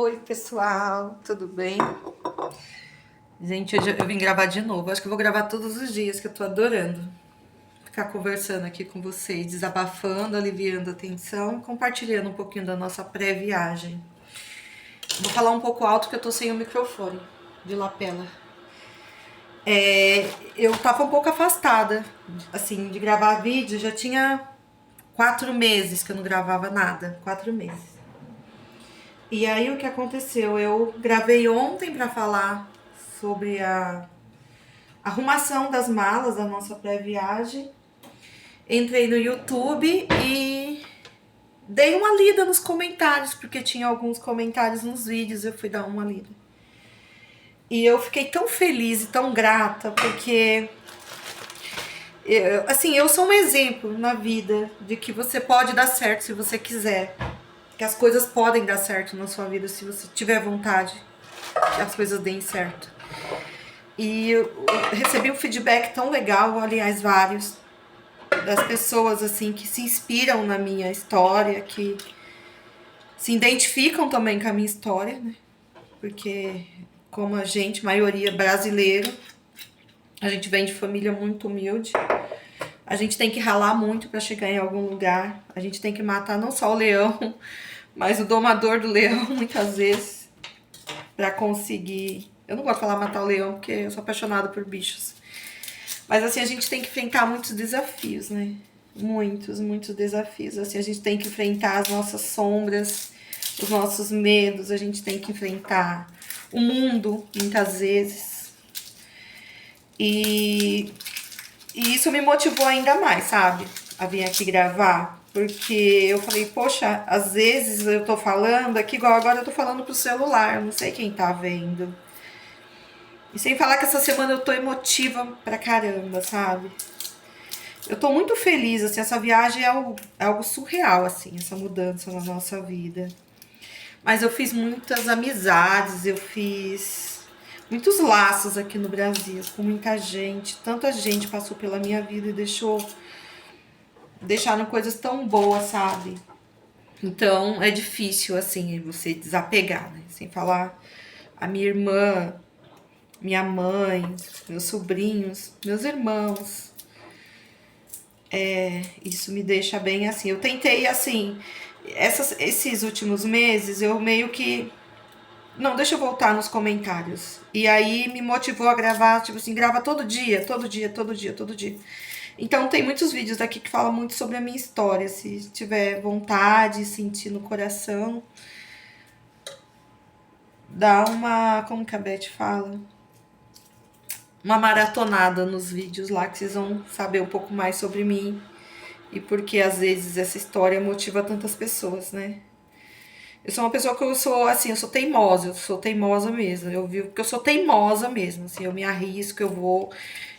Oi, pessoal, tudo bem? Gente, hoje eu vim gravar de novo. Acho que eu vou gravar todos os dias, que eu tô adorando ficar conversando aqui com vocês, desabafando, aliviando a tensão, compartilhando um pouquinho da nossa pré-viagem. Vou falar um pouco alto que eu tô sem o microfone de lapela. Eu tava um pouco afastada, assim, de gravar vídeo. Já tinha 4 meses que eu não gravava nada, 4 meses. E aí o que aconteceu? Eu gravei ontem para falar sobre a arrumação das malas da nossa pré-viagem. Entrei no YouTube e dei uma lida nos comentários, porque tinha alguns comentários nos vídeos, eu fui dar uma lida. E eu fiquei tão feliz e tão grata, porque eu sou um exemplo na vida de que você pode dar certo se você quiser. Que as coisas podem dar certo na sua vida se você tiver vontade que as coisas deem certo. E eu recebi um feedback tão legal, aliás, vários, das pessoas assim que se inspiram na minha história, que se identificam também com a minha história, né? Porque como a gente, maioria brasileiro, a gente vem de família muito humilde. A gente tem que ralar muito para chegar em algum lugar. A gente tem que matar não só o leão, mas o domador do leão muitas vezes para conseguir. Eu não gosto de falar matar o leão porque eu sou apaixonada por bichos. Mas assim, a gente tem que enfrentar muitos desafios, né? Muitos desafios. Assim, a gente tem que enfrentar as nossas sombras, os nossos medos, a gente tem que enfrentar o mundo, muitas vezes. E isso me motivou ainda mais, sabe? A vir aqui gravar. Porque eu falei, poxa, às vezes eu tô falando aqui, igual agora eu tô falando pro celular, eu não sei quem tá vendo. E sem falar que essa semana eu tô emotiva pra caramba, sabe? Eu tô muito feliz, assim, essa viagem é algo surreal, assim, essa mudança na nossa vida. Mas eu fiz muitas amizades, eu fiz muitos laços aqui no Brasil, com muita gente. Tanta gente passou pela minha vida e deixaram coisas tão boas, sabe? Então é difícil, assim, você desapegar, né? Sem falar a minha irmã, minha mãe, meus sobrinhos, meus irmãos. Isso me deixa bem assim. Eu tentei, assim, esses últimos meses, eu meio que. Não, deixa eu voltar nos comentários. E aí me motivou a gravar, tipo assim, grava todo dia, todo dia, todo dia, todo dia. Então tem muitos vídeos daqui que falam muito sobre a minha história. Se tiver vontade, sentir no coração, dá uma. Como que a Beth fala? Uma maratonada nos vídeos lá que vocês vão saber um pouco mais sobre mim. E porque às vezes essa história motiva tantas pessoas, né? Eu sou uma pessoa que eu sou assim, eu sou teimosa mesmo. Eu vivo porque eu sou teimosa mesmo, assim, eu me arrisco,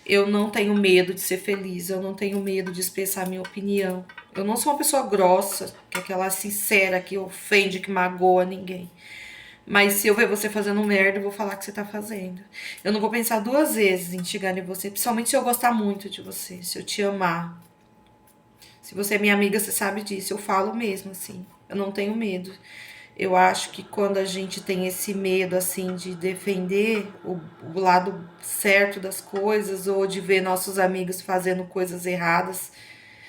eu não tenho medo de ser feliz, eu não tenho medo de expressar minha opinião. Eu não sou uma pessoa grossa, que é aquela sincera que ofende, que magoa ninguém. Mas se eu ver você fazendo merda, eu vou falar que você tá fazendo. Eu não vou pensar duas vezes em chegar em você, principalmente se eu gostar muito de você, se eu te amar. Se você é minha amiga, você sabe disso. Eu falo mesmo, assim. Eu não tenho medo. Eu acho que quando a gente tem esse medo, assim, de defender o lado certo das coisas ou de ver nossos amigos fazendo coisas erradas,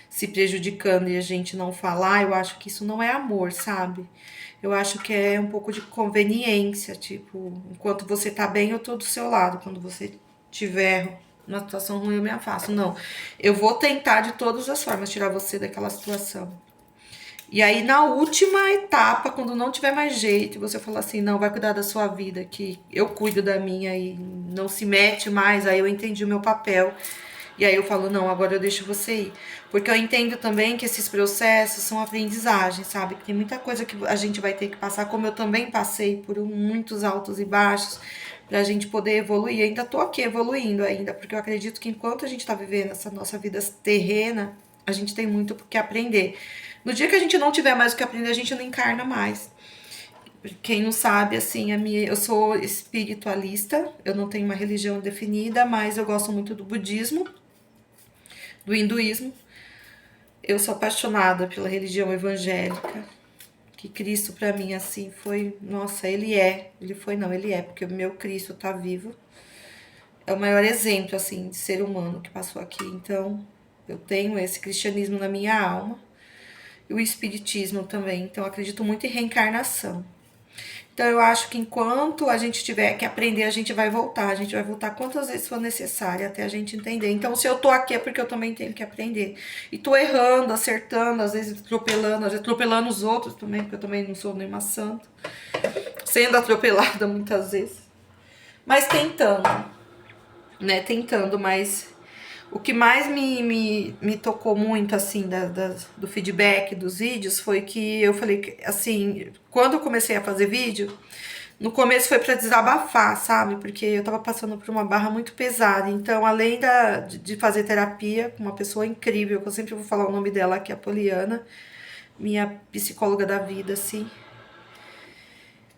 se prejudicando e a gente não falar, eu acho que isso não é amor, sabe? Eu acho que é um pouco de conveniência, tipo, enquanto você tá bem, eu tô do seu lado. Quando você tiver numa situação ruim, eu me afasto. Não, eu vou tentar de todas as formas tirar você daquela situação. E aí, na última etapa, quando não tiver mais jeito, e você falar assim, não, vai cuidar da sua vida, que eu cuido da minha e não se mete mais, aí eu entendi o meu papel. E aí eu falo, não, agora eu deixo você ir. Porque eu entendo também que esses processos são aprendizagem, sabe? Que tem muita coisa que a gente vai ter que passar, como eu também passei por muitos altos e baixos, pra gente poder evoluir. Ainda tô aqui evoluindo ainda, porque eu acredito que enquanto a gente tá vivendo essa nossa vida terrena, a gente tem muito o que aprender. No dia que a gente não tiver mais o que aprender, a gente não encarna mais. Quem não sabe, assim, eu sou espiritualista, eu não tenho uma religião definida, mas eu gosto muito do budismo, do hinduísmo. Eu sou apaixonada pela religião evangélica, que Cristo pra mim, assim, foi... Nossa, ele é, porque o meu Cristo tá vivo. É o maior exemplo, assim, de ser humano que passou aqui. Então, eu tenho esse cristianismo na minha alma. E o espiritismo também. Então, eu acredito muito em reencarnação. Então, eu acho que enquanto a gente tiver que aprender, a gente vai voltar. A gente vai voltar quantas vezes for necessário até a gente entender. Então, se eu tô aqui é porque eu também tenho que aprender. E tô errando, acertando, às vezes atropelando os outros também, porque eu também não sou nenhuma santa. Sendo atropelada muitas vezes. Mas tentando, né? Tentando, mas o que mais me tocou muito, assim, do feedback dos vídeos foi que eu falei que, assim, quando eu comecei a fazer vídeo, no começo foi pra desabafar, sabe? Porque eu tava passando por uma barra muito pesada. Então, além de fazer terapia com uma pessoa incrível, que eu sempre vou falar o nome dela, que é a Poliana, minha psicóloga da vida, assim.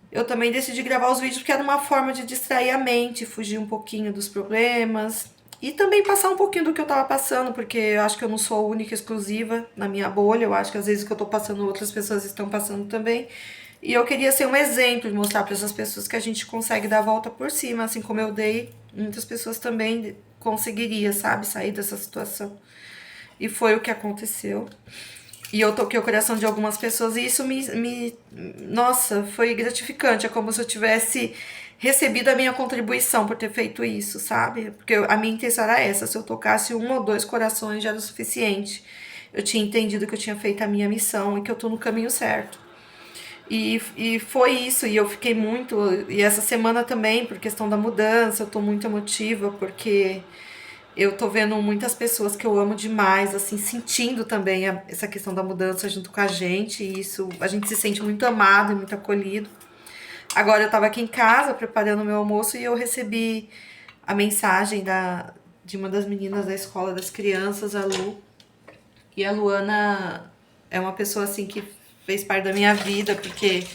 Eu também decidi gravar os vídeos porque era uma forma de distrair a mente, fugir um pouquinho dos problemas. E também passar um pouquinho do que eu tava passando, porque eu acho que eu não sou a única exclusiva na minha bolha. Eu acho que às vezes o que eu tô passando, outras pessoas estão passando também. E eu queria ser um exemplo de mostrar para essas pessoas que a gente consegue dar a volta por cima, assim como eu dei, muitas pessoas também conseguiriam, sabe, sair dessa situação. E foi o que aconteceu. E eu toquei o coração de algumas pessoas e isso nossa, foi gratificante. É como se eu tivesse recebido a minha contribuição por ter feito isso, sabe? Porque a minha intenção era essa. Se eu tocasse um ou dois corações já era o suficiente. Eu tinha entendido que eu tinha feito a minha missão e que eu tô no caminho certo. E foi isso, e eu fiquei muito... E essa semana também, por questão da mudança, eu tô muito emotiva, porque eu tô vendo muitas pessoas que eu amo demais, assim, sentindo também essa questão da mudança junto com a gente. E isso, a gente se sente muito amado e muito acolhido. Agora eu tava aqui em casa preparando o meu almoço e eu recebi a mensagem de uma das meninas da escola das crianças, a Lu. E a Luana é uma pessoa assim que fez parte da minha vida, porque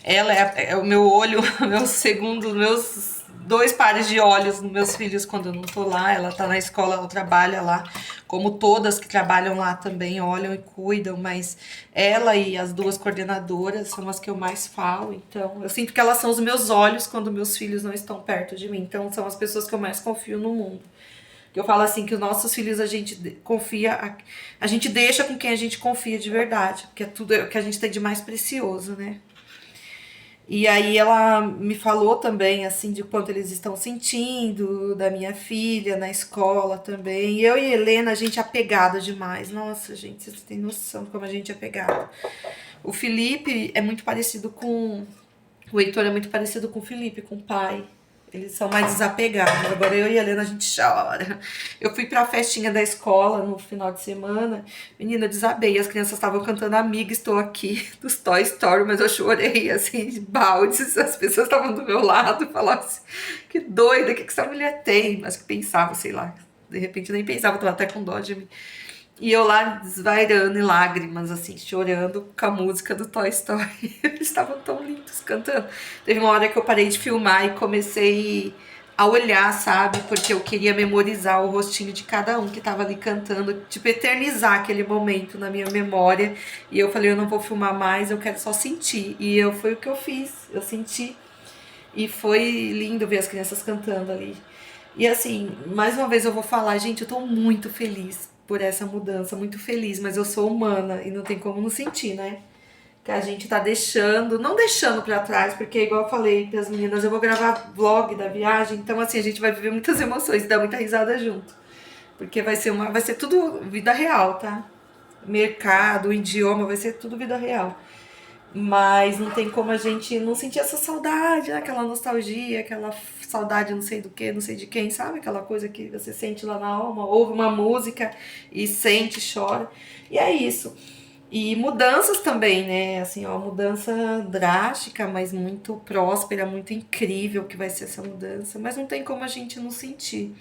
ela é o meu olho, meu segundo, meus dois pares de olhos nos meus filhos quando eu não tô lá. Ela tá na escola, ela trabalha lá, como todas que trabalham lá também olham e cuidam, mas ela e as duas coordenadoras são as que eu mais falo. Então, eu sinto que elas são os meus olhos quando meus filhos não estão perto de mim. Então, são as pessoas que eu mais confio no mundo. Eu falo assim que os nossos filhos a gente confia, a gente deixa com quem a gente confia de verdade, porque é tudo o que a gente tem de mais precioso, né? E aí ela me falou também, assim, de quanto eles estão sentindo, da minha filha na escola também. E eu e a Helena, a gente é apegada demais. Nossa, gente, vocês têm noção de como a gente é apegada. O Felipe é muito parecido com... O Heitor é muito parecido com o Felipe, com o pai. Eles são mais desapegados. Agora eu e a Helena, a gente chora. Eu fui pra festinha da escola no final de semana. Menina, eu desabei. As crianças estavam cantando Amiga, Estou Aqui, dos Toy Story, mas eu chorei, assim, de baldes. As pessoas estavam do meu lado e falavam assim, que doida, o que essa mulher tem? Acho que pensava, sei lá. De repente nem pensava, tava até com dó de mim. E eu lá desvairando em lágrimas, assim, chorando com a música do Toy Story. Eles estavam tão lindos cantando. Teve uma hora que eu parei de filmar e comecei a olhar, sabe? Porque eu queria memorizar o rostinho de cada um que tava ali cantando, tipo, eternizar aquele momento na minha memória. E eu falei, eu não vou filmar mais, eu quero só sentir. E foi o que eu fiz, eu senti. E foi lindo ver as crianças cantando ali. E assim, mais uma vez eu vou falar, gente, eu tô muito feliz por essa mudança, muito feliz, mas eu sou humana e não tem como não sentir, né? Que a gente tá deixando, não deixando pra trás, porque igual eu falei pras meninas, eu vou gravar vlog da viagem, então assim, a gente vai viver muitas emoções e dar muita risada junto. Porque vai ser tudo vida real, tá? Mercado, idioma, vai ser tudo vida real. Mas não tem como a gente não sentir essa saudade, né? Aquela nostalgia, aquela saudade não sei do que, não sei de quem, sabe? Aquela coisa que você sente lá na alma, ouve uma música e sente, chora. E é isso. E mudanças também, né? Assim, ó, mudança drástica, mas muito próspera, muito incrível que vai ser essa mudança. Mas não tem como a gente não sentir.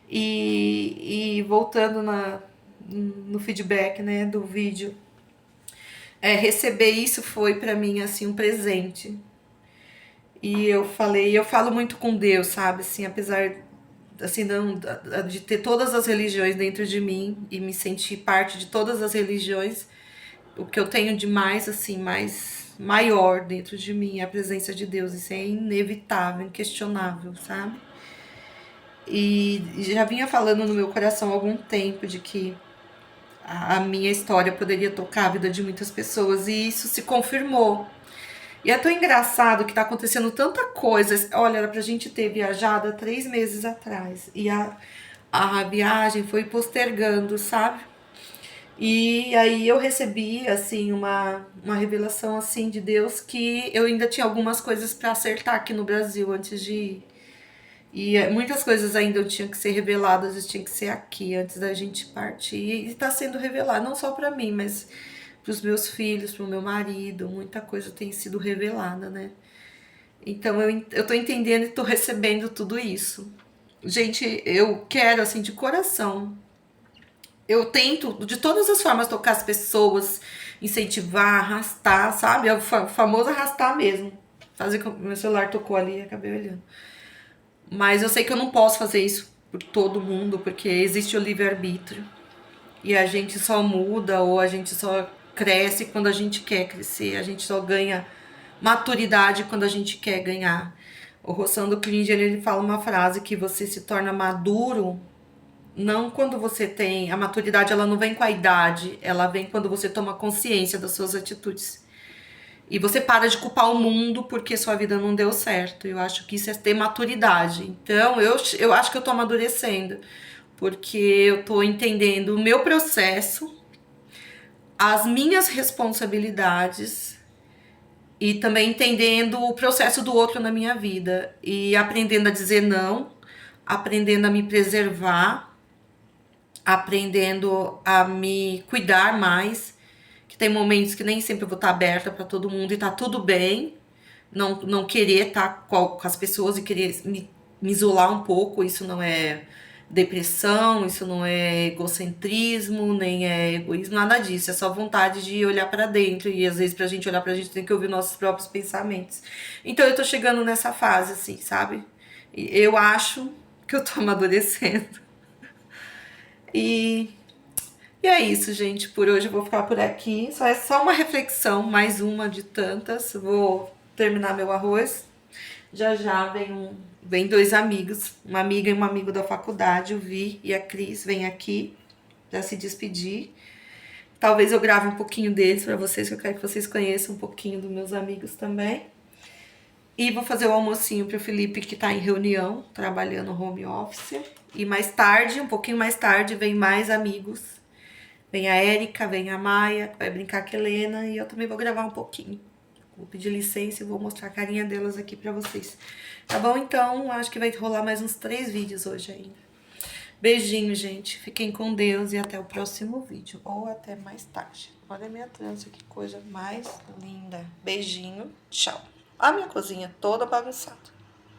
E voltando no feedback, né, do vídeo, receber isso foi pra mim assim um presente. E eu falo muito com Deus, sabe? Assim, apesar assim não de ter todas as religiões dentro de mim e me sentir parte de todas as religiões, o que eu tenho de mais assim, mais maior dentro de mim, é a presença de Deus. Isso é inevitável, inquestionável, sabe? E já vinha falando no meu coração há algum tempo de que a minha história poderia tocar a vida de muitas pessoas, e isso se confirmou. E é tão engraçado que tá acontecendo tanta coisa. Olha, era pra gente ter viajado há 3 meses atrás. E a viagem foi postergando, sabe? E aí eu recebi, assim, uma revelação, assim, de Deus que eu ainda tinha algumas coisas pra acertar aqui no Brasil antes de ir. E muitas coisas ainda tinham que ser reveladas, tinham que ser aqui antes da gente partir. E tá sendo revelado, não só pra mim, mas para os meus filhos, para o meu marido. Muita coisa tem sido revelada, né? Então eu tô entendendo e tô recebendo tudo isso. Gente, eu quero, assim, de coração. Eu tento, de todas as formas, tocar as pessoas, incentivar, arrastar, sabe? É o famoso arrastar mesmo. Fazer com meu celular tocou ali e acabei olhando. Mas eu sei que eu não posso fazer isso por todo mundo, porque existe o livre-arbítrio. E a gente só muda ou a gente só cresce quando a gente quer crescer. A gente só ganha maturidade quando a gente quer ganhar. O Rossando Klinger, ele fala uma frase que você se torna maduro não quando você tem a maturidade, ela não vem com a idade, ela vem quando você toma consciência das suas atitudes. E você para de culpar o mundo porque sua vida não deu certo. Eu acho que isso é ter maturidade. Então, eu acho que eu tô amadurecendo. Porque eu tô entendendo o meu processo, as minhas responsabilidades e também entendendo o processo do outro na minha vida. E aprendendo a dizer não, aprendendo a me preservar, aprendendo a me cuidar mais. Que tem momentos que nem sempre eu vou estar aberta para todo mundo e tá tudo bem. Não querer estar com as pessoas e querer me isolar um pouco, isso não é depressão, isso não é egocentrismo, nem é egoísmo, nada disso. É só vontade de olhar para dentro. E às vezes, pra gente olhar pra gente, tem que ouvir nossos próprios pensamentos. Então eu tô chegando nessa fase, assim, sabe? E eu acho que eu tô amadurecendo. E e é isso, gente. Por hoje eu vou ficar por aqui. Só é só uma reflexão, mais uma de tantas. Vou terminar meu arroz. Já já vem dois amigos, uma amiga e um amigo da faculdade, o Vi e a Cris, vem aqui para se despedir. Talvez eu grave um pouquinho deles para vocês, que eu quero que vocês conheçam um pouquinho dos meus amigos também. E vou fazer o almocinho para o Felipe, que está em reunião, trabalhando home office. E mais tarde, um pouquinho mais tarde, vem mais amigos. Vem a Érica, vem a Maia, vai brincar com a Helena, e eu também vou gravar um pouquinho. Vou pedir licença e vou mostrar a carinha delas aqui pra vocês. Tá bom? Então, acho que vai rolar mais uns 3 vídeos hoje ainda. Beijinho, gente. Fiquem com Deus e até o próximo vídeo. Ou até mais tarde. Olha a minha trança, que coisa mais linda. Beijinho. Tchau. A minha cozinha toda bagunçada.